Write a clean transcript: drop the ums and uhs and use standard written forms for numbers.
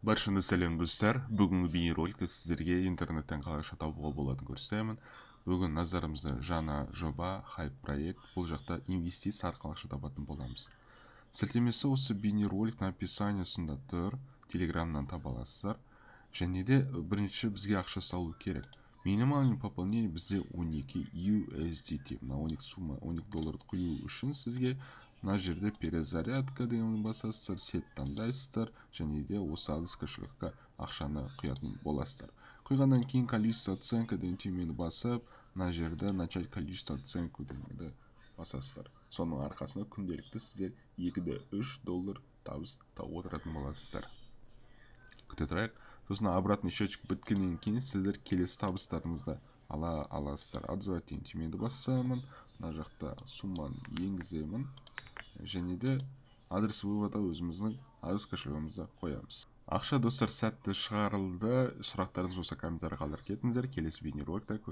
Баршаңызға сәлем достар. Бүгінгі бейнероликте сіздерге интернеттен қалайша табуға болатынын көрсетемін. Бүгін назарымызда жаңа жоба, хайп проект. Бұл жақта инвестиция арқылы ақша табатын боламыз. Сілтемесі осы бейнероликтің описаниясында тұр. Телеграмнан таба аласыздар. Және де бірінші бізге ақша салу керек. Минимальный пополнение бізде 12 USDT. Мына 12 сумма, 12 долларды құю үшін сізге мына жерде перезарядка деген басасыздар, сет таңдайсыздар, және де осы адрес кошелекке ақшаны құятын боласыздар. Құйғаннан кейін количество оценка деген түймені басып, мына жерде начать количество оценку дегенді басасыздар. Соның арқасында күнделікті сіздер 2-3 доллар табыс тауып отыратын боласыздар. Күте тұрайық. Сосын обратный счетчик біткеннен кейін сіздер келесі табыстарыңызды ала аласыздар. Отзывать деген түймені басамын. Мына жақта сумманы енгіземін. Және де адрес вывода өзіміздің адрес кошелегімізді қоямыз. Ақша достар сәтті шығарылды. Сұрақтарыңыз болса комментарий қалдырып кетіңіздер. Келесі бейнероликте көрісеміз.